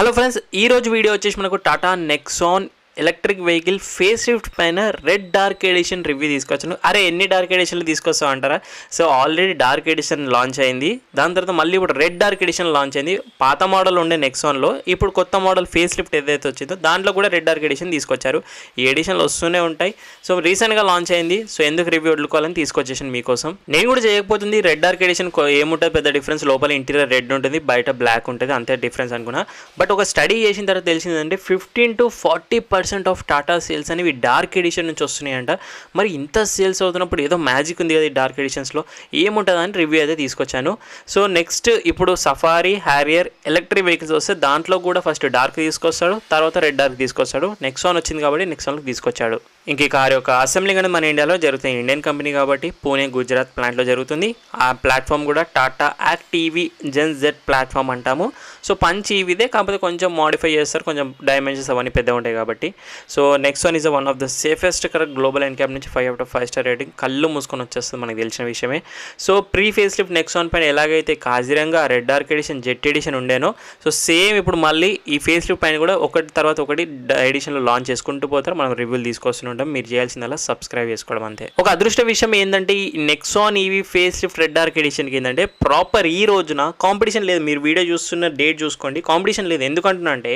Hello friends, ఈరోజు video వచ్చేసి మనకు Tata Nexon electric vehicle face lift పైన రెడ్ డార్క్ ఎడిషన్ రివ్యూ తీసుకొచ్చాను. అరే ఎన్ని డార్క్ ఎడిషన్లు తీసుకొస్తావు అంటారా? So already dark edition launch అయింది, దాని తర్వాత మళ్ళీ ఇప్పుడు రెడ్ డార్క్ ఎడిషన్ లాంచ్ అయింది. పాత మోడల్ ఉండే నెక్సాన్లో ఇప్పుడు కొత్త మోడల్ ఫేస్ లిఫ్ట్ ఏదైతే వచ్చిందో దాంట్లో కూడా రెడ్ డార్క్ ఎడిషన్ తీసుకొచ్చారు. ఈ ఎడిషన్లు వస్తూనే ఉంటాయి. సో రీసెంట్గా లాంచ్ అయింది, సో ఎందుకు రివ్యూ వదులుకోవాలని తీసుకొచ్చేసాను మీకోసం. నేను కూడా చేయకపోతుంది. రెడ్ డార్క్ ఎడిషన్ ఏముంటుంది పెద్ద డిఫరెన్స్, లోపల ఇంటీరియర్ రెడ్ ఉంటుంది, బయట బ్లాక్ ఉంటుంది, అంతే డిఫరెన్స్ అనుకున్నా. బట్ ఒక స్టడీ చేసిన తర్వాత తెలిసిందంటే 15 to 40% ఆఫ్ టాటా సేల్స్ అనేవి డార్క్ ఎడిషన్ నుంచి వస్తున్నాయంట. మరి ఇంత సేల్స్ అవుతున్నప్పుడు ఏదో మ్యాజిక్ ఉంది కదా ఈ డార్క్ ఎడిషన్స్లో, ఏముంటుందని రివ్యూ అయితే తీసుకొచ్చాను. సో నెక్స్ట్ ఇప్పుడు సఫారీ, హ్యారియర్ ఎలక్ట్రిక్ వెహికల్స్ వస్తే దాంట్లో కూడా ఫస్ట్ డార్క్ తీసుకొస్తాడు, తర్వాత రెడ్ డార్క్ తీసుకొస్తాడు. నెక్సాన్ వచ్చింది కాబట్టి నెక్సాన్కి తీసుకొచ్చాడు. ఇంక ఈ కార్ యొక్క అసెంబ్లింగ్ అనేది మన ఇండియాలో జరుగుతుంది. ఇండియన్ కంపెనీ కాబట్టి పూణే, గుజరాత్ ప్లాంట్లో జరుగుతుంది. ఆ ప్లాట్ఫామ్ కూడా టాటా యాక్ట్ ఈవీ జెన్ జెడ్ ప్లాట్ఫామ్ అంటాము. సో పంచ్ ఈవీదే, కాకపోతే కొంచెం మోడిఫై చేస్తారు, కొంచెం డైమెన్షన్స్ అవన్నీ పెద్దగా ఉంటాయి కాబట్టి. So Nexon is one of the safest car global NCAP నుంచి 5/5 స్టార్ రేటింగ్. కళ్ళు మూసుకొని వచ్చేస్తుంది, మనకు తెలిసిన విషయమే. So pre facelift Nexon పైన ఎలాగైతే Kaziranga red dark edition, jet edition ఉండేనో, సో సేమ్ ఇప్పుడు మళ్ళీ ఈ ఫేస్ లిఫ్ట్ పైన కూడా ఒకటి తర్వాత ఒకటి ఎడిషన్లో లాంచ్ చేసుకుంటూ పోతారు. మనం రివ్యూలు తీసుకొస్తుంటాం. మీరు చేయాల్సిందల్లా సబ్స్క్రైబ్ చేసుకోవడం అంతే. ఒక అదృష్ట విషయం ఏంటంటే ఈ Nexon EV face lift red dark ఎడిషన్కి ఏంటంటే ప్రాపర్ ఈ రోజున కాంపిటీషన్ లేదు. మీరు వీడియో చూస్తున్న డేట్ చూసుకోండి, కాంపిటీషన్ లేదు. ఎందుకంటున్నా అంటే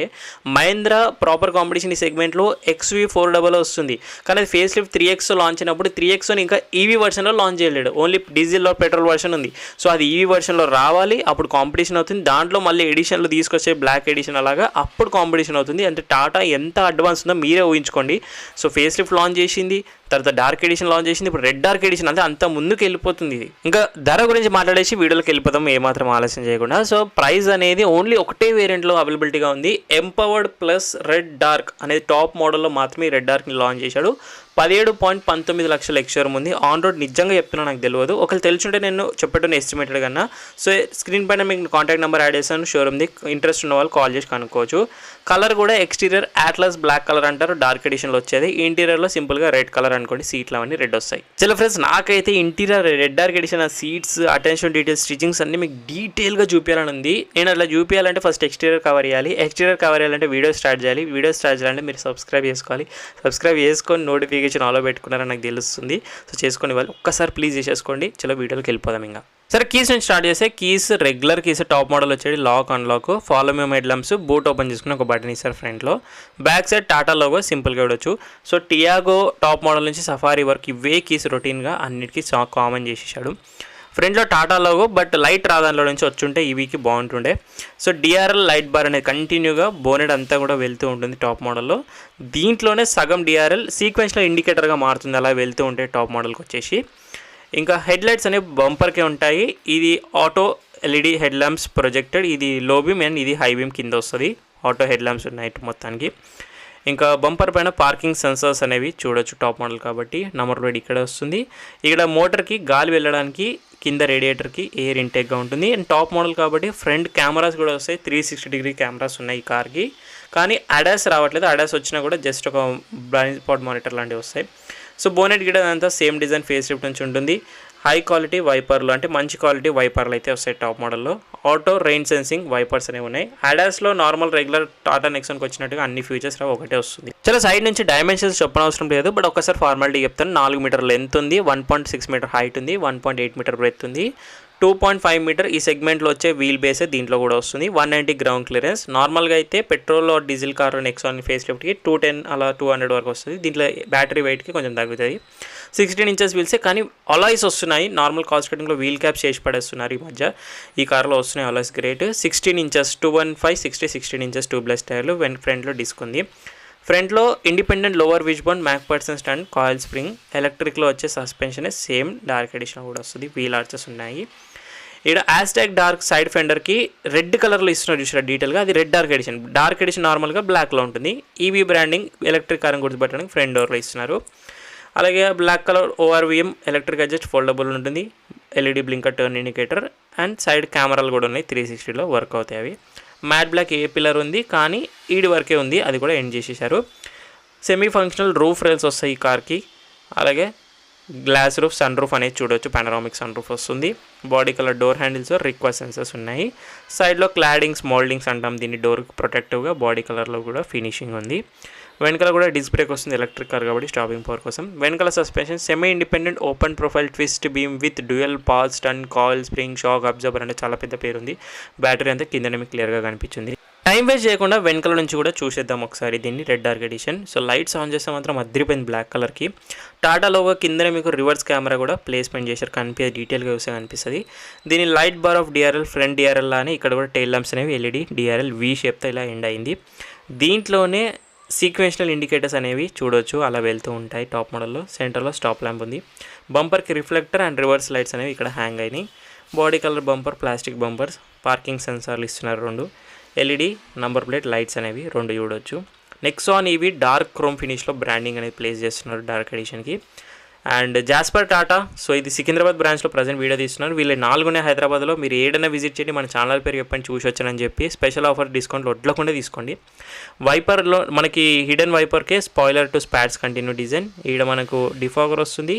మహేంద్ర ప్రాపర్ కాంపిటీషన్ ఈ సెగ్మెంట్లో XV400 వస్తుంది, కానీ అది ఫేస్ లిఫ్ట్ 3X లాంచ్ అయినప్పుడు 3X ఇంకా ఈవీ వర్షన్లో లాంచ్ చేయలేడు, only diesel or petrol version ఉంది. సో అది ఈవీ వర్షన్లో రావాలి, అప్పుడు కాంపిటీషన్ అవుతుంది. దాంట్లో మళ్ళీ ఎడిషన్లు తీసుకొచ్చే బ్లాక్ ఎడిషన్ అలాగా అప్పుడు కాంపిటీషన్ అవుతుంది. అంటే టాటా ఎంత అడ్వాన్స్ ఉందో మీరే ఊహించుకోండి. సో ఫేస్ లిఫ్ట్ లాంచ్ చేసింది, తర్వాత డార్క్ ఎడిషన్ లాంచ్ చేసింది, ఇప్పుడు రెడ్ డార్క్ ఎడిషన్, అంటే అంత ముందుకు వెళ్ళిపోతుంది. ఇంకా ధర గురించి మాట్లాడేసి వీడియోలోకి వెళ్ళిపోతాం ఏమాత్రం ఆలస్యం చేయకుండా. సో ప్రైస్ అనేది ఓన్లీ ఒకటే వేరియంట్లో అవైలబిలిటీగా ఉంది. ఎంపవర్డ్ ప్లస్ రెడ్ డార్క్ అనేది టాప్ మోడల్లో మాత్రమే రెడ్ డార్క్ని లాంచ్ చేశాడు. 17.19 లక్షల ఎక్స్షోరూమ్ ఉంది. ఆన్ రోడ్ నిజంగా చెప్తున్నా నాకు తెలియదు, ఒకళ్ళు తెలుసుంటే నేను చెప్పేటోని ఎస్టిమేటెడ్ కన్నా. సో స్క్రీన్ పైన మీకు కాంటాక్ట్ నెంబర్ యాడ్ చేశాను, షోరూమ్ది. ఇంట్రెస్ట్ ఉన్న వాళ్ళు కాల్ చేసి కనుక్కోవచ్చు. కలర్ కూడా ఎక్స్టీరియర్ అట్లాస్ బ్లాక్ కలర్ అంటారు, డార్క్ ఎడిషన్లో వచ్చేది. ఇంటీరియర్లో సింపుల్గా రెడ్ కలర్ అనుకోండి, సీట్లు అవన్నీ రెడ్ వస్తాయి. చలో ఫ్రెండ్స్, నాకైతే ఇంటీరియర్ రెడ్ డార్క్ ఎడిషన్, ఆ సీట్స్, అటెన్షన్ డీటెయిల్స్, స్టిచింగ్స్ అన్ని మీకు డీటెయిల్గా చూపించాలని ఉంది. నేను అట్లా చూపించాలంటే ఫస్ట్ ఎక్స్టీరియర్ కవర్ చేయాలి. ఎక్స్టీరియర్ కవర్ చేయాలంటే వీడియో స్టార్ట్ చేయాలి. వీడియో స్టార్ట్ చేయాలంటే మీరు సబ్స్క్రైబ్ చేసుకోవాలి. సబ్స్క్రైబ్ చేసుకొని నోటిఫికేషన్ ఆలో పెట్టుకున్నారని నాకు తెలుస్తుంది. సో చేసుకునే వాళ్ళు ఒక్కసారి ప్లీజ్ చేసేసుకోండి. చలో వీడియోలోకి వెళ్ళిపోదాం. ఇంకా సరే, కీస్ నుంచి స్టార్ట్ చేస్తే keys regular keys top model వచ్చేది lock unlock, follow me headlamps, boot open చేసుకుని ఒక బటన్ ఇస్తారు ఫ్రంట్లో. బ్యాక్ సైడ్ టాటా లోగో సింపుల్గా ఇవ్వచ్చు. సో టియాగో టాప్ మోడల్ నుంచి సఫారీ వరకు ఇవే కీస్ రొటీన్గా అన్నిటికీ కామన్ చేసేసాడు. ఫ్రంట్లో టాటా లోగో, బట్ లైట్ రాదానిలో నుంచి వచ్చుంటే ఈవీకి బాగుంటుండే. సో డిఆర్ఎల్ లైట్ బార్ అనేది కంటిన్యూగా బోనెట్ అంతా కూడా వెళ్తూ ఉంటుంది టాప్ మోడల్లో. దీంట్లోనే సగం డిఆర్ఎల్ సీక్వెన్స్లో ఇండికేటర్గా మారుతుంది, అలా వెళ్తూ ఉంటే టాప్ మోడల్కి వచ్చేసి. ఇంకా హెడ్ లైట్స్ అనేవి బంపర్కే ఉంటాయి. ఇది auto LED head lamps projected, ఇది లో బీమ్ అండ్ ఇది హై బీమ్ కింద వస్తుంది. ఆటో హెడ్ ల్యాంప్స్ ఉన్నాయి మొత్తానికి. ఇంకా బంపర్ పైన పార్కింగ్ సెన్సర్స్ అనేవి చూడొచ్చు, టాప్ మోడల్ కాబట్టి. నంబర్ ప్లేట్ ఇక్కడ వస్తుంది. ఇక్కడ మోటార్కి గాలి వెళ్ళడానికి కింద రేడియేటర్కి ఎయిర్ ఇంటేక్గా ఉంటుంది. అండ్ టాప్ మోడల్ కాబట్టి ఫ్రంట్ కెమెరాస్ కూడా వస్తాయి, 360 డిగ్రీ కెమెరాస్ ఉన్నాయి ఈ కార్కి. కానీ అడాస్ రావట్లేదు, అడాస్ వచ్చినా కూడా జస్ట్ ఒక బ్లైండ్ స్పాట్ మానిటర్ లాంటివి వస్తాయి. సో బోనెట్ గిడ అంతా సేమ్ డిజైన్ ఫేస్ లిఫ్ట్ నుంచి ఉంటుంది. హై క్వాలిటీ వైపర్లు, అంటే మంచి క్వాలిటీ వైపర్లు అయితే వస్తాయి టాప్ మోడల్లో. ఆటో రెయిన్ సెన్సింగ్ వైపర్స్ అనేవి ఉన్నాయి. అడాస్లో నార్మల్ రెగ్యులర్ టాటా నెక్సాన్కి వచ్చినట్టుగా అన్ని ఫీచర్స్ ఒకటే వస్తుంది. చాలా సైడ్ నుంచి డైమెన్షన్స్ చెప్పనవసరం లేదు, బట్ ఒకసారి ఫార్మాలిటీ చెప్తాను. 4 మీటర్ లెంత్ ఉంది, 1.6 మీటర్ హైట్ ఉంది, 1.8 మీటర్ బ్రెత్ ఉంది, 2.5 మీటర్ ఈ సెగ్మెంట్లో వచ్చే వీల్ బేసే దీంట్లో కూడా వస్తుంది. 190 గ్రౌండ్ క్లియరెన్స్. నార్మల్గా అయితే పెట్రోల్ డీజిల్ కార్ నెక్సాన్ ఫేస్ లిఫ్ట్కి 210 అలా 200 వరకు వస్తుంది. దీంట్లో బ్యాటరీ వెయిట్కి కొంచెం తగ్గుతుంది. 16 ఇంచెస్ వీల్సే, కానీ అలాయ్స్ వస్తున్నాయి. నార్మల్ కాస్ట్ కటింగ్లో వీల్ క్యాప్స్ చేసి పడేస్తున్నారు ఈ మధ్య. ఈ కార్లో వస్తున్నాయి alloys, great. 16 inches 215 60 16 inches tubeless టైర్లు. ఫ్రంట్లో డిస్క్ ఉంది. ఫ్రంట్లో independent lower wishbone, MacPherson stand, coil spring. ఎలక్ట్రిక్లో వచ్చే సస్పెన్షన్ సేమ్ డార్క్ ఎడిషన్ కూడా వస్తుంది. వీల్ ఆర్చెస్ ఉన్నాయి. ఇక్కడ యాస్టాగ్ డార్క్ సైడ్ ఫెండర్కి రెడ్ కలర్లో ఇస్తున్నారు చూసారా డీటెయిల్గా, అది red dark edition. Dark edition నార్మల్గా బ్లాక్లో ఉంటుంది. ఈవీ బ్రాండింగ్ ఎలక్ట్రిక్ కార్ గుర్తుపెట్టడానికి ఫ్రంట్ డోర్లో ఇస్తున్నారు. అలాగే black colour ORVM electric adjust foldable ఉంటుంది. LED blinker turn indicator and side కెమెరాలు కూడా ఉన్నాయి, 360లో వర్క్ అవుతాయి అవి. మ్యాట్ బ్లాక్ ఏ పిల్లర్ ఉంది, కానీ ఈడి వరకే ఉంది, అది కూడా ఎండ్ చేసేసారు. సెమీ ఫంక్షనల్ రూఫ్ రైల్స్ వస్తాయి ఈ కార్కి. అలాగే గ్లాస్ రూఫ్, సన్ రూఫ్ అనేది చూడొచ్చు. పానరామిక్ సన్ రూఫ్ వస్తుంది. Body colour door handles, request sensors ఉన్నాయి. సైడ్లో క్లాడింగ్స్, మోల్డింగ్స్ అంటాం దీన్ని, డోర్ ప్రొటెక్టివ్గా బాడీ కలర్లో కూడా ఫినిషింగ్ ఉంది. వెనకాల కూడా డిస్క్ బ్రేక్ వస్తుంది, ఎలక్ట్రిక్ కార్ కాబట్టి స్టాపింగ్ పవర్ కోసం. వెనకాల suspension semi independent open profile twist beam with dual pause, stun, coil, spring, shock absorber అంటే చాలా పెద్ద పేరు ఉంది. బ్యాటరీ అంతా కిందనే మీకు క్లియర్గా కనిపించింది. టైం వేస్ట్ చేయకుండా వెనకాల నుంచి కూడా చూసేద్దాం ఒకసారి దీన్ని, red dark edition. So lights on చేస్తే మాత్రం అదిరిపోయింది బ్లాక్ కలర్కి. టాటా లోగో కిందనే మీకు రివర్స్ కెమెరా కూడా ప్లేస్మెంట్ చేశారు, డీటెయిల్గా చూస్తే కనిపిస్తుంది. దీని light bar of DRL, front DRL అని ఇక్కడ కూడా టైల్ ల్యాంప్స్ అనేవి ఎల్ఈడి డిఆర్ఎల్ వి షేప్తో ఇలా ఎండ్ అయింది. దీంట్లోనే సీక్వెన్షనల్ ఇండికేటర్స్ అనేవి చూడొచ్చు, అలా వెళ్తూ ఉంటాయి. టాప్ మోడల్లో సెంటర్లో స్టాప్ ల్యాంప్ ఉంది. బంపర్కి రిఫ్లెక్టర్ అండ్ రివర్స్ లైట్స్ అనేవి ఇక్కడ హ్యాంగ్ అయినాయి. Body colour bumper, plastic bumpers, parking సెన్సార్లు ఇస్తున్నారు 2. ఎల్ఈడి నంబర్ ప్లేట్ లైట్స్ అనేవి 2 చూడొచ్చు. నెక్సాన్ ఈవీ డార్క్ క్రోమ్ ఫినిష్లో బ్రాండింగ్ అనేది ప్లేస్ చేస్తున్నారు డార్క్ ఎడిషన్కి. అండ్ జాస్పర్ టాటా, సో ఇది సికింద్రాబాద్ బ్రాంచ్లో ప్రజెంట్ వీడియో తీస్తున్నారు. వీళ్ళు 4 ఉన్నాయి హైదరాబాద్లో. మీరు ఏడైనా విజిట్ చేయండి, మన ఛానల్ పేరు చెప్పండి చూసి వచ్చానని చెప్పి స్పెషల్ ఆఫర్ డిస్కౌంట్లో వడ్లకుండా తీసుకోండి. వైపర్లో మనకి హిడెన్ వైపర్కే spoiler to spots continue design. ఈడ మనకు డిఫాగర్ వస్తుంది.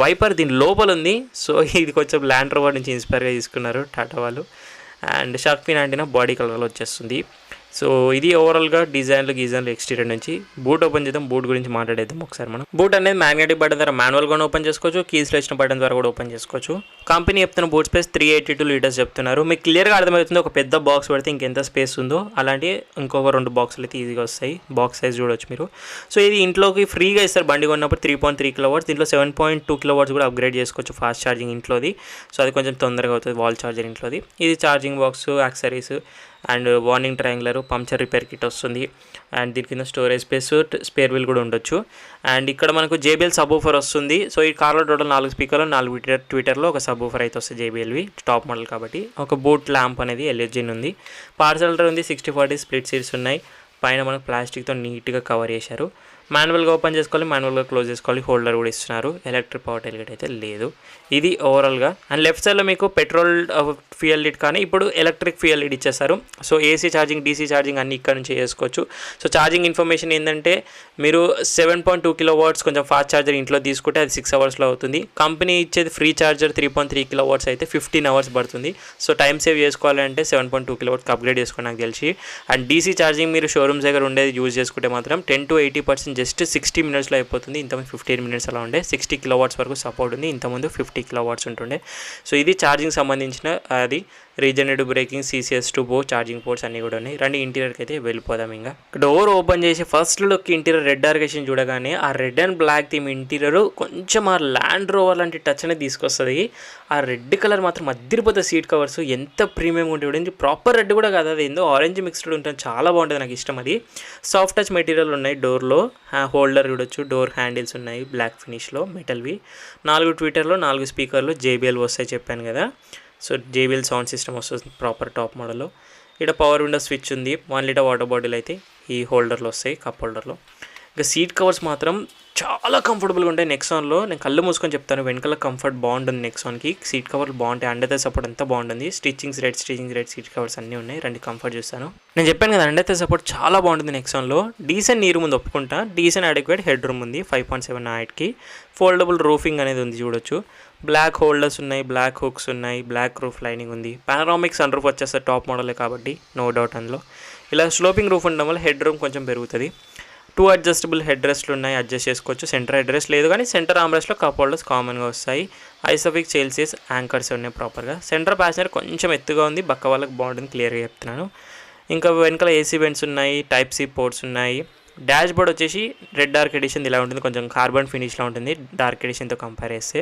వైపర్ దీని లోపల ఉంది. సో ఇది కొంచెం ల్యాండ్ రోవర్ నుంచి ఇన్స్పైర్గా తీసుకున్నారు టాటా వాళ్ళు. And shark fin antenna body కలర్లో వచ్చేస్తుంది. సో ఇది ఓవరాల్గా డిజైన్లు ఎక్స్టీరియర్ నుంచి. బూట్ ఓపెన్ చేద్దాం, బూట్ గురించి మాట్లాడేద్దాం ఒకసారి మనం. బూట్ అనేది మ్యాగ్నెటిక్ బటన్ ద్వారా మాన్యువల్గా ఓపెన్ చేసుకోవచ్చు, కీస్లో ఇచ్చిన బటన్ ద్వారా కూడా ఓపెన్ చేసుకోవచ్చు. కంపెనీ చెప్తున్న బూట్ స్పేస్ 382 లీటర్స్ చెప్తున్నారు. మీకు క్లియర్గా అర్థమవుతుంది, ఒక పెద్ద బాక్స్ పెడితే ఇంకెంత స్పేస్ ఉందో అలాంటి ఇంకొక 2 బాక్సులు అయితే ఈజీగా వస్తాయి. బాక్స్ సైజ్ చూడొచ్చు మీరు. సో ఇది ఇంట్లోకి ఫ్రీగా ఇస్తారు బండి కొన్నప్పుడు 3.3 kW. దీంట్లో 7.2 kW కూడా అప్గ్రేడ్ చేసుకోవచ్చు ఫాస్ట్ ఛార్జింగ్ ఇంట్లోది. సో అది కొంచెం తొందరగా అవుతుంది వాల్ ఛార్జర్ ఇంట్లోది. ఇది charging box, accessories and warning triangular, puncture repair kit వస్తుంది. అండ్ దీని కింద స్టోరేజ్ స్పేస్, స్పేర్ వీల్ కూడా ఉండొచ్చు. అండ్ ఇక్కడ మనకు JBL సబ్వూఫర్ వస్తుంది. సో ఈ కార్లో టోటల్ 4 స్పీకర్లు, 4 ట్విటర్లో ఒక సబ్వూఫర్ అయితే వస్తుంది JBLవి, టాప్ మోడల్ కాబట్టి. ఒక బూట్ ల్యాంప్ అనేది ఎల్ఈడి ఉంది. పార్సల్ ఉంది. 60/40 స్ప్లిట్ సీట్స్ ఉన్నాయి. పైన మనకు ప్లాస్టిక్తో నీట్గా కవర్ చేశారు. మాన్యువల్గా ఓపెన్ చేసుకోవాలి, మాన్యువల్గా క్లోజ్ చేసుకోవాలి. హోల్డర్ కూడా ఇస్తున్నారు. ఎలక్ట్రిక్ పవర్ టైల్గేట్ అయితే లేదు. ఇది ఓవరాల్గా. అండ్ లెఫ్ట్ సైడ్లో మీకు పెట్రోల్ ఫ్యూయల్ లిడ్ కానీ ఇప్పుడు ఎలక్ట్రిక్ ఫ్యూయల్ లిడ్ ఇచ్చేస్తారు. So AC charging, DC charging అన్ని ఇక్కడ నుంచి చేసుకోవచ్చు. సో ఛార్జింగ్ ఇన్ఫర్మేషన్ ఏంటంటే మీరు 7.2 kW కొంచెం ఫాస్ట్ ఛార్జర్ ఇంట్లో తీసుకుంటే అది 6 అవర్స్లో అవుతుంది. కంపెనీ ఇచ్చేది ఫ్రీ ఛార్జర్ 3.3 kW అయితే 15 అవర్స్ పడుతుంది. సో టైం సేవ్ చేసుకోవాలంటే 7.2 kW అప్గ్రేడ్ చేసుకోండి నాకు తెలిసి. అండ్ DC ఛార్జింగ్ మీరు షోరూమ్స్ దగ్గర ఉండేది యూజ్ చేసుకుంటే మాత్రం 10 to 80% జస్ట్ 60 minutesలో అయిపోతుంది. ఇంతకుముందు 15 minutes అలా ఉండే. 60 kW వరకు సపోర్ట్ ఉంది. ఇంతకుముందు 50 kW ఉంటుండే. సో ఇది ఛార్జింగ్ సంబంధించిన అది regenerative braking, CCS2 charging ports అన్నీ కూడా ఉన్నాయి. రండి ఇంటీరియర్కి అయితే వెళ్ళిపోదాం. ఇంకా డోర్ ఓపెన్ చేసి ఫస్ట్ లుక్ ఇంటీరియర్ రెడ్ డార్కేషన్ చూడగానే ఆ red and black theme interior కొంచెం ఆ ల్యాండ్ రోవర్ లాంటి టచ్ అనేది తీసుకొస్తుంది. ఆ రెడ్ కలర్ మాత్రం అదిరిపోతే సీట్ కవర్స్ ఎంత ప్రీమియం ఉంటే చూడండి. ప్రాపర్ రెడ్ కూడా కాదు, అది ఏందో ఆరెంజ్ మిక్స్డ్ ఉంటుంది, చాలా బాగుంటుంది, నాకు ఇష్టం. అది సాఫ్ట్ టచ్ మెటీరియల్ ఉన్నాయి. డోర్లో హోల్డర్ చూడొచ్చు, డోర్ హ్యాండిల్స్ ఉన్నాయి బ్లాక్ ఫినిష్లో మెటల్వి. 4 ట్విటర్లో 4 స్పీకర్లు JBL వస్తాయి చెప్పాను కదా. సో JBL సౌండ్ సిస్టమ్ వస్తుంది ప్రాపర్ టాప్ మోడల్లో. ఇక్కడ పవర్ విండో స్విచ్ ఉంది. 1 లీటర్ వాటర్ బాటిల్ అయితే ఈ హోల్డర్లో వస్తాయి, కప్ హోల్డర్లో. ఇంకా సీట్ కవర్స్ మాత్రం చాలా కంఫర్టబుల్గా ఉంటాయి నెక్సాన్లో. నేను కళ్ళు మూసుకొని చెప్తాను, వెనకాల కంఫర్ట్ బాగుంటుంది నెక్సాన్కి. సీట్ కవర్లు బాగుంటాయి, అండర్ సపోర్ట్ అంతా బాగుంటుంది. స్టిచ్చింగ్స్ రెడ్ సీట్ కవర్స్ అన్నీ ఉన్నాయి. రండి కంఫర్ట్ చూస్తాను. నేను చెప్పాను కదా అండర్ సపోర్ట్ చాలా బాగుంటుంది నెక్సాన్లో. డీసెంట్ నీరు ముందు ఒప్పుకుంటా, డీసెంట్ అడిక్వేట్ హెడ్ రూమ్ ఉంది. 5.7 హైట్కి ఫోల్డబుల్ రూఫింగ్ అనేది ఉంది చూడొచ్చు. బ్లాక్ హోల్డర్స్ ఉన్నాయి, బ్లాక్ హుక్స్ ఉన్నాయి, బ్లాక్ రూఫ్ లైనింగ్ ఉంది. పానరామిక్ సన్ రూఫ్ వచ్చేస్తుంది టాప్ మోడలే కాబట్టి నో డౌట్ అందులో. ఇలా స్లోపింగ్ రూఫ్ ఉండడం వల్ల హెడ్ రూమ్ కొంచెం పెరుగుతుంది. 2 అడ్జస్టబుల్ హెడ్ రెస్ట్లు ఉన్నాయి, అడ్జస్ట్ చేసుకోవచ్చు. సెంటర్ హెడ్ రెస్ట్ లేదు కానీ సెంటర్ ఆర్మ్ రెస్ట్లో కప్ హోల్డర్స్ కామన్గా వస్తాయి. ఐసోఫిక్ చేల్సియస్ యాంకర్స్ ఉన్నాయి ప్రాపర్గా. సెంటర్ ప్యాసింజర్ కొంచెం ఎత్తుగా ఉంది, బక్క వాళ్ళకి బాగుంటుంది, క్లియర్గా చెప్తున్నాను. ఇంకా వెనకాల AC వెంట్స్ ఉన్నాయి, Type-C పోర్ట్స్ ఉన్నాయి. డాష్ బోర్డ్ వచ్చేసి రెడ్ డార్క్ ఎడిషన్ ఇలా ఉంటుంది, కొంచెం కార్బన్ ఫినిష్లో ఉంటుంది డార్క్ ఎడిషన్తో కంపేర్ చేస్తే.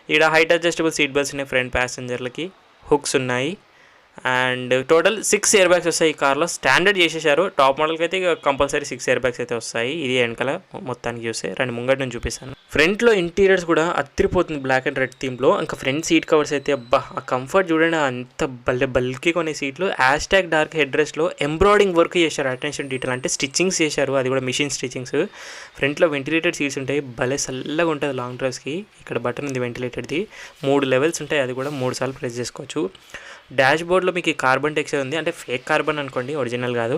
ఇక్కడ హైట్ అడ్జస్టబుల్ సీట్ బెల్ట్స్ ఉన్నాయి ఫ్రంట్ ప్యాసింజర్లకి, హుక్స్ ఉన్నాయి. అండ్ టోటల్ 6 ఎయిర్ బ్యాగ్స్ వస్తాయి ఈ కార్లో. స్టాండర్డ్ చేసేసారు. టాప్ మోడల్కి అయితే కంపల్సరీ 6 ఎయిర్ బ్యాగ్స్ అయితే వస్తాయి. ఇది వెనకాల మొత్తానికి చూస్తే. రెండు ముంగటి నుంచి చూపిస్తాను. ఫ్రంట్లో ఇంటీరియర్స్ కూడా అత్తిరిపోతుంది బ్లాక్ అండ్ రెడ్ థీమ్లో. ఇంకా ఫ్రంట్ సీట్ కవర్స్ అయితే అబ్బా ఆ కంఫర్ట్ చూడండి, అంత బల్కీ కొనే సీట్లు. హ్యాష్ట్యాగ్ డార్క్ హెడ్ రెస్ట్లో ఎంబ్రాయిడింగ్ వర్క్ చేశారు, అటెన్షన్ డీటెయిల్ అంటే స్టిచ్చింగ్స్ చేశారు, అది కూడా మిషన్ స్టిచ్చింగ్స్. ఫ్రంట్లో వెంటిలేటెడ్ సీట్స్ ఉంటాయి, భలే చల్లగా ఉంటుంది లాంగ్ డ్రైవ్స్కి. ఇక్కడ బటన్ ఉంది వెంటిలేటెడ్ది, 3 లెవెల్స్ ఉంటాయి, అది కూడా 3 సార్లు ప్రెస్ చేసుకోవచ్చు. డాష్ బోర్డ్లో మీకు ఈ కార్బన్ టెక్స్చర్ ఉంది, అంటే ఫేక్ కార్బన్ అనుకోండి, ఒరిజినల్ కాదు.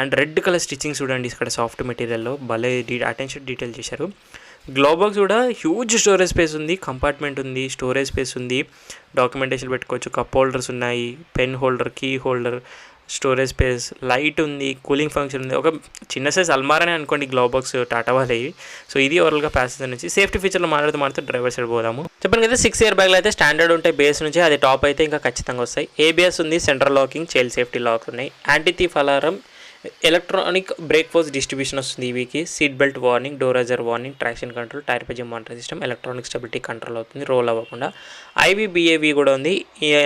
అండ్ రెడ్ కలర్ స్టిచ్చింగ్ చూడండి ఇక్కడ సాఫ్ట్ మెటీరియల్లో, భలే అటెన్షన్ డీటెయిల్ చేశారు. గ్లోబాక్స్ కూడా హ్యూజ్ స్టోరేజ్ స్పేస్ ఉంది, కంపార్ట్మెంట్ ఉంది, స్టోరేజ్ స్పేస్ ఉంది, డాక్యుమెంటేషన్ పెట్టుకోవచ్చు, కప్ హోల్డర్స్ ఉన్నాయి, pen holder, key holder, storage space, light ఉంది, కూలింగ్ ఫంక్షన్ ఉంది, ఒక చిన్న సైజ్ అల్మారానే అనుకోండి గ్లోబాక్స్ టాటా వాళ్ళవి. సో ఇది ఓవరాల్గా ప్యాసేజర్ నుంచి. సేఫ్టీ ఫీచర్లో మాట్లాడితే డ్రైవర్ సైడ్ పోదాము. చెప్పండి కదా 6 ఇయర్ బ్యాగ్లు అయితే స్టాండర్డ్ ఉంటాయి బేస్ నుంచి, అది టాప్ అయితే ఇంకా ఖచ్చితంగా వస్తాయి. ABS ఉంది, central locking, child safety lock ఉన్నాయి, anti thief alarm, electronic brake force distribution వస్తుంది ఈవీకి, seat belt warning, door ajar warning, traction control, tyre paging monitor system, electronic stability control అవుతుంది రోల్ అవ్వకుండా, IVBAV కూడా ఉంది.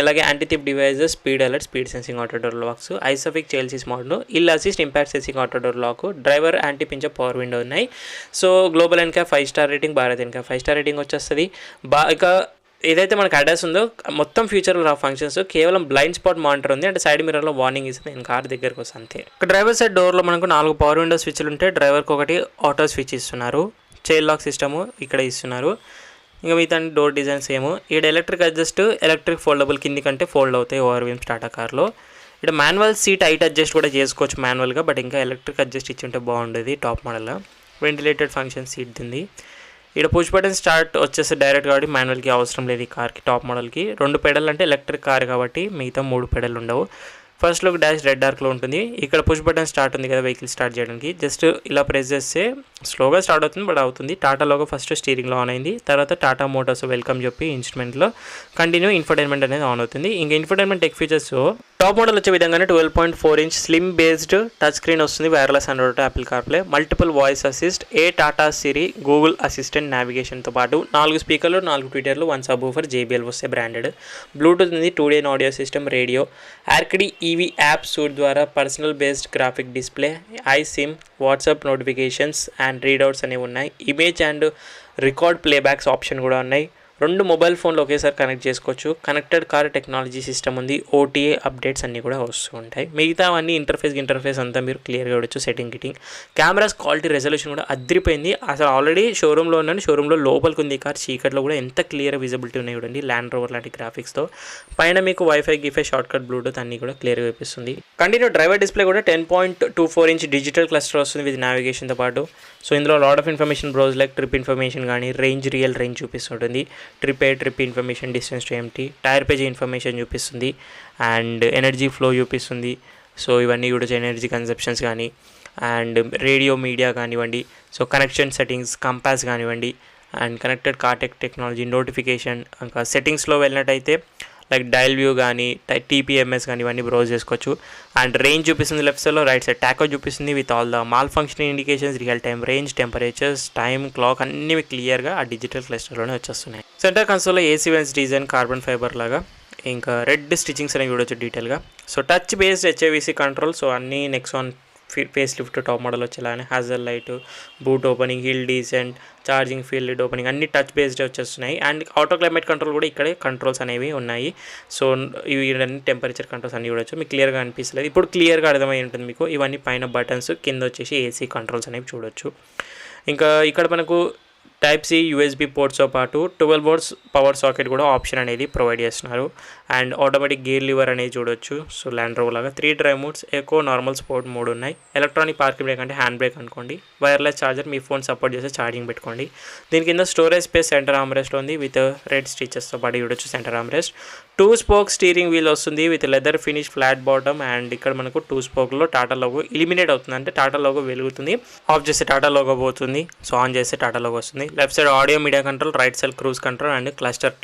అలాగే anti thief devices, speed alert, speed sensing auto door locks, isofix child సిస్ mode, hill assist, impact sensing auto door lock, driver anti pinch power window ఉన్నాయి. So global ఎన్కా 5 star rating, Bharat ఎన్కా 5 star rating వచ్చేస్తుంది. ఇక ఏదైతే మనకు address ఉందో మొత్తం ఫ్యూచర్లో ఫంక్షన్స్ కేవలం బ్లైండ్ స్పాట్ మానిటర్ ఉంది, అంటే సైడ్ మిర్రర్లో వార్నింగ్ ఇస్తుంది, నేను కార్ దగ్గరకు వస్తే అంతే. డ్రైవర్ సైడ్ డోర్లో మనకు 4 పవర్ విండో స్విచ్లు ఉంటే డ్రైవర్కి ఒకటి ఆటో స్విచ్ ఇస్తున్నారు, చైల్డ్ లాక్ సిస్టము ఇక్కడ ఇస్తున్నారు. ఇంకా మిగతా డోర్ డిజైన్ సేమ్. ఇక్కడ ఎలక్ట్రిక్ అడ్జస్ట్, ఎలక్ట్రిక్ ఫోల్డబుల్ కింది కంటే ఫోల్డ్ అవుతాయి ఓవర్ వీమ్స్ టాటా కార్లో. ఇక్కడ మాన్యువల్ సీట్ హైట్ అడ్జస్ట్ కూడా చేసుకోవచ్చు మాన్యువల్గా, బట్ ఇంకా ఎలక్ట్రిక్ అడ్జస్ట్ ఇచ్చి ఉంటే బాగుండేది టాప్ మోడల్లో. వెంటిలేటెడ్ ఫంక్షన్ సీట్ ఉంది. ఇక్కడ పుష్ బటన్ స్టార్ట్ వచ్చేసి డైరెక్ట్ కాబట్టి మాన్యువల్కి అవసరం లేదు ఈ కార్కి, టాప్ మోడల్కి. 2 పెడల్ అంటే ఎలక్ట్రిక్ కార్ కాబట్టి మిగతా 3 పెడల్ ఉండవు. ఫస్ట్ లుక్ డాష్ రెడ్ డార్క్లో ఉంటుంది. ఇక్కడ పుష్ బటన్ స్టార్ట్ ఉంది కదా వెహికల్ స్టార్ట్ చేయడానికి, జస్ట్ ఇలా ప్రెస్ చేస్తే స్లోగా స్టార్ట్ అవుతుంది, బట్ అవుతుంది. టాటా లోగో ఫస్ట్ స్టీరింగ్లో ఆన్ అయింది, తర్వాత టాటా మోటార్స్ వెల్కమ్ చెప్పి ఇన్స్ట్రుమెంట్లో కంటిన్యూ ఇన్ఫర్టైన్మెంట్ అనేది ఆన్ అవుతుంది. ఇంకా infotainment tech features top model వచ్చే విధంగానే 12.4 inch slim based touch screen వస్తుంది, wireless Android, Apple CarPlay, multiple voice assist, Tata Siri, Google assistant, నావిగేషన్తో పాటు 4 స్పీకర్లు, 4 ట్విటర్లు, 1 సబ్వూఫర్, JBL వస్తే బ్రాండెడ్, బ్లూటూత్ ఉంది, 2 audio system, radio, arcade EV app suite ద్వారా personal based graphic display, iSIM, WhatsApp notifications and readouts అనేవి ఉన్నాయి. Image and record playbacks option కూడా ఉన్నాయి. 2 మొబైల్ ఫోన్లు ఒకేసారి కనెక్ట్ చేసుకోవచ్చు. కనెక్టెడ్ కార్ టెక్నాలజీ సిస్టమ్ ఉంది, OTA అప్డేట్స్ అన్నీ కూడా వస్తూ ఉంటాయి. మిగతా అన్ని ఇంటర్ఫేస్ అంతా మీరు క్లియర్గా చూడొచ్చు. సెట్టింగ్ గిటింగ్, కెమెరాస్ క్వాలిటీ, రెజల్యూషన్ కూడా అదిరిపోయింది. అసలు ఆల్రెడీ షోరూంలో ఉన్నాను, షోరూంలో లోపలికి ఉంది కార్, చీకట్లో కూడా ఎంత క్లియర్ విజిబిలిటీ ఉన్నాయి చూడండి, ల్యాండ్ రోవర్ లాంటి గ్రాఫిక్స్తో. పైన మీకు వైఫై గిఫై షార్ట్కట్ బ్లూటూత్ అన్నీ కూడా క్లియర్గా చూపిస్తుంది. కంటిన్యూ డ్రైవర్ డిస్ప్లే కూడా 10.24 ఇంచ్ డిజిటల్ క్లస్టర్ వస్తుంది విత్ నావిగేషన్తో పాటు. సో ఇందులో lot of information browse like trip information కానీ రియల్ రేంజ్ చూపిస్తుంటుంది, trip information, distance to empty, tyre page information చూపిస్తుంది, అండ్ ఎనర్జీ ఫ్లో చూపిస్తుంది. సో ఇవన్నీ కూడా ఎనర్జీ కన్సెప్షన్స్ కానీ, అండ్ రేడియో మీడియా కానివ్వండి, సో కనెక్షన్ సెట్టింగ్స్, కంపాస్ కానివ్వండి, and connected car technology, notification. ఇంకా సెట్టింగ్స్లో వెళ్ళినట్టయితే లైక్ డయల్ వ్యూ కానీ, TPMS కానీ ఇవన్నీ బ్రౌజ్ చేసుకోవచ్చు. అండ్ రేంజ్ చూపిస్తుంది లెఫ్ట్ సైడ్లో, రైట్ సైడ్ టాకో చూపిస్తుంది with all the malfunctioning indications, real time range, temperatures, time, clock అన్నీ క్లియర్గా ఆ డిజిటల్ క్లస్టర్లోనే వచ్చేస్తున్నాయి. సెంటర్ కన్సోల్లో AC vents design carbon fibre లాగా, ఇంకా రెడ్ స్టిచ్చింగ్స్ అనేవి చూడొచ్చు డీటెయిల్గా. So touch based HAVC control, so అన్నీ Nexon facelift top model వచ్చేలానే hazard light, boot opening, hill descent, charging field opening అన్ని టచ్ బేస్డ్ వచ్చేస్తున్నాయి. అండ్ ఆటో క్లైమేట్ కంట్రోల్ కూడా ఇక్కడే కంట్రోల్స్ అనేవి ఉన్నాయి. సో ఇవి అన్ని టెంపరేచర్ కంట్రోల్స్ అన్ని చూడొచ్చు, మీకు క్లియర్గా అనిపిస్తలేదు, ఇప్పుడు క్లియర్గా అర్థమై ఉంటుంది మీకు. ఇవన్నీ పైన బటన్స్, కింద వచ్చేసి AC కంట్రోల్స్ అనేవి చూడొచ్చు. ఇంకా ఇక్కడ మనకు Type-C USB పోర్ట్స్తో పాటు 12 volts పవర్ సాకెట్ కూడా ఆప్షన్ అనేది ప్రొవైడ్ చేస్తున్నారు. అండ్ ఆటోమేటిక్ గేర్ లివర్ అనేది చూడొచ్చు. సో ల్యాండ్ రోవర్ లాగా 3 drive modes, eco, normal, sport mode ఉన్నాయి. ఎలక్ట్రానిక్ పార్కింగ్ బ్రేక్ అంటే హ్యాండ్ బ్రేక్ అనుకోండి. వైర్లెస్ ఛార్జర్, మీ ఫోన్ సపోర్ట్ చేస్తే ఛార్జింగ్ పెట్టుకోండి. దీని కింద స్టోరేజ్ స్పేస్, సెంటర్ ఆర్మ్రెస్ట్ ఉంది విత్ రెడ్ స్టిచెస్తో పాటు చూడొచ్చు centre armrest. 2 spoke steering wheel వస్తుంది with leather finish, flat bottom. And ఇక్కడ మనకు 2 స్పోక్లో టాటా లోగో ఇలిమినేట్ అవుతుంది, అంటే టాటా లోగో వెలుగుతుంది. ఆఫ్ చేస్తే టాటా లోగో పోతుంది, సో ఆన్ చేస్తే టాటా లోగో వస్తుంది. Left side audio media control, right side cruise control and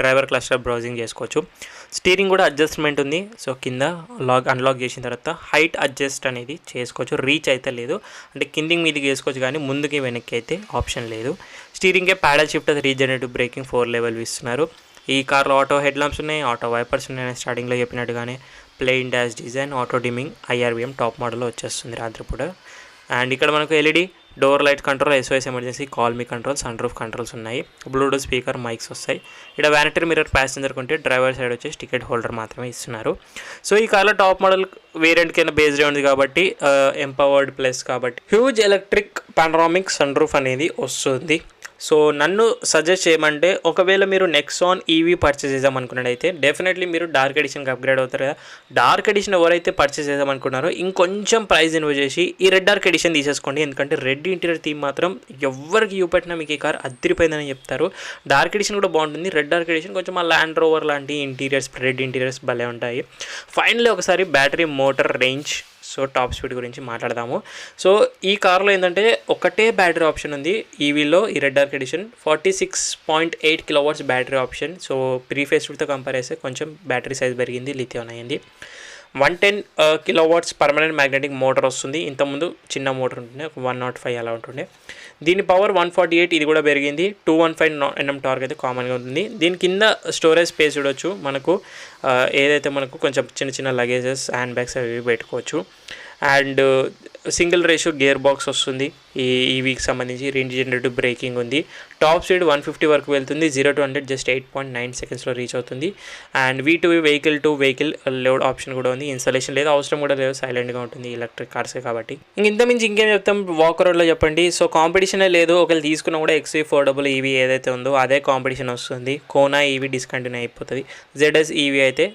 driver cluster browsing చేసుకోవచ్చు. స్టీరింగ్ కూడా అడ్జస్ట్మెంట్ ఉంది. సో కింద అన్లాక్ చేసిన తర్వాత హైట్ అడ్జస్ట్ అనేది చేసుకోవచ్చు. రీచ్ అయితే లేదు, అంటే కిందికి మీదికి వేసుకోవచ్చు కానీ ముందుకి వెనక్కి అయితే ఆప్షన్ లేదు. స్టీరింగే paddle shift, regenerative braking 4 level ఇస్తున్నారు. ఈ కార్లో ఆటో హెడ్ ల్యాంప్స్ ఉన్నాయి, ఆటో వైపర్స్ ఉన్నాయి, స్టార్టింగ్లో చెప్పినట్టుగానే plain dash design, auto dimming, IRVM top మోడల్లో వచ్చేస్తుంది రాత్రిపూట. అండ్ ఇక్కడ మనకు LED door light control, SOS emergency, call మీ కంట్రోల్, సన్ రూఫ్ కంట్రోల్స్ ఉన్నాయి. బ్లూటూత్ స్పీకర్, మైక్స్ వస్తాయి. ఇక్కడ వ్యానిటీ మిర్రర్ ప్యాసింజర్ కొంటే డ్రైవర్ సైడ్ వచ్చేసి టికెట్ హోల్డర్ మాత్రమే ఇస్తున్నారు. సో ఈ కార్లో టాప్ మోడల్ వేరియంట్ కింద బేస్డ్ ఉంది కాబట్టి ఎంపవర్డ్ ప్లస్ కాబట్టి huge electric panoramic sunroof అనేది వస్తుంది. సో నన్ను సజెస్ట్ చేయమంటే ఒకవేళ మీరు నెక్సాన్ ఈవీ పర్చేస్ చేద్దాం అనుకున్నట్టయితే డెఫినెట్లీ మీరు డార్క్ ఎడిషన్కి అప్గ్రేడ్ అవుతారు కదా. డార్క్ ఎడిషన్ ఎవరైతే పర్చేస్ చేద్దాం అనుకున్నారో ఇంకొంచెం ప్రైస్ ఇన్వెస్ట్ చేసి ఈ రెడ్ డార్క్ ఎడిషన్ తీసేసుకోండి. ఎందుకంటే రెడ్ ఇంటీరియర్ థీమ్ మాత్రం ఎవరికి చూపెట్టినా మీకు ఈ కార్ అదిరిపోయిందని చెప్తారు. డార్క్ ఎడిషన్ కూడా బాగుంటుంది. రెడ్ డార్క్ ఎడిషన్ కొంచెం ఆ ల్యాండ్ రోవర్ లాంటి ఇంటీరియర్స్, రెడ్ ఇంటీరియర్స్ భలే ఉంటాయి. ఫైనల్లీ ఒకసారి battery, motor, range, so top speed గురించి మాట్లాడదాము. సో ఈ కార్లో ఏంటంటే ఒకటే బ్యాటరీ ఆప్షన్ ఉంది ఈవీలో, ఈ red dark edition 46.8 kW battery option. So pre ఫేస్ లిఫ్ట్తో కంపేర్ చేస్తే కొంచెం బ్యాటరీ సైజ్ పెరిగింది, లిథియం అయింది. 110 kW పర్మనెంట్ మ్యాగ్నెటిక్ మోటార్ వస్తుంది. ఇంతకుముందు చిన్న మోటార్ ఉంటుండే, ఒక 105 అలా ఉంటుండే. దీని పవర్ 148, ఇది కూడా పెరిగింది. 215 Nm టార్క్ అయితే కామన్గా ఉంటుంది. దీని కింద స్టోరేజ్ స్పేస్ చూడొచ్చు. మనకు ఏదైతే మనకు కొంచెం చిన్న చిన్న లగేజెస్, హ్యాండ్ బ్యాగ్స్ అవి పెట్టుకోవచ్చు. And single ratio gear box వస్తుంది. ఈ ఈవీకి సంబంధించి రీజనరేటివ్ బ్రేకింగ్ ఉంది. టాప్ స్పీడ్ 150 వరకు వెళ్తుంది. 0 to 100 జస్ట్ 8.9 సెకండ్స్లో రీచ్ అవుతుంది. And V2V vehicle to vehicle load option కూడా ఉంది. ఇన్స్టాలేషన్ లేదు, అవసరం కూడా లేదు, సైలెంట్గా ఉంటుంది ఎలక్ట్రిక్ కార్సే కాబట్టి. ఇంతమించి ఇంకేం చెప్తాం వాక్ రోడ్లో చెప్పండి. సో కాంపిటీషనే లేదు. ఒకవేళ తీసుకున్నా కూడా XV400 ఈవీ ఏదైతే ఉందో అదే కాంపిటీషన్ వస్తుంది. కోనా ఈవీ డిస్కంటిన్యూ అయిపోతుంది. ZS ఈవీ అయితే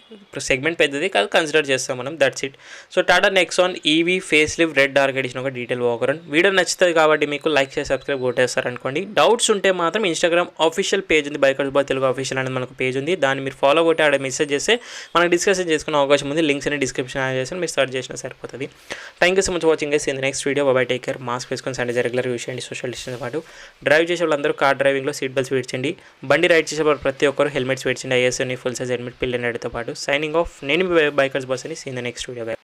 సెగ్మెంట్ పెద్దది కాదు, కన్సిడర్ చేస్తాం మనం, that's it. So Tata Nexon EV face lift red dark edition ఒక డీటెయిల్ వాక్ అరౌండ్. వీడియో నచ్చుతుంది కాబట్టి మీకు లైక్ చేసి సబ్స్క్రైబ్ కొట్టేస్తారు అనుకోండి. డౌట్స్ ఉంటే మాత్రం ఇన్స్టాగ్రామ్ ఆఫీషియల్ పేజ్ ఉంది, బైకర్స్ బాయ్ తెలుగు ఆఫీషియల్ అనేది మనకు పేజ్ ఉంది. దాన్ని మీరు ఫాలో కొట్టి ఆడ మెసేజ్ చేస్తే మనకు డిస్కషన్ చేసుకునే అవకాశం ఉంది. లింక్స్ అనే డిస్క్రిప్షన్ యాడ్ చేసి మీరు సర్చ్ చేసినా సరిపోతుంది. Thank you so much watching guys. In the next video. Bye take care. Mask వేసుకొని శానిటైజర్ రెగ్యులర్ యూస్ చేయండి. సోషల్ డిస్టెన్స్ పాటు డ్రైవ్ చేసే వాళ్ళందరూ కార్ డ్రైవింగ్లో సీట్ బెల్ట్స్ వేయించండి. బండి రైడ్ చేసే ప్రతి ఒక్కరు హెల్మెట్స్ వేయించండి. ISO ఫుల్ సైజ్ హెల్మెట్ పిల్లలతో పాటు. Signing off. నేను బైకర్స్ బాస్ అని. See in the next video.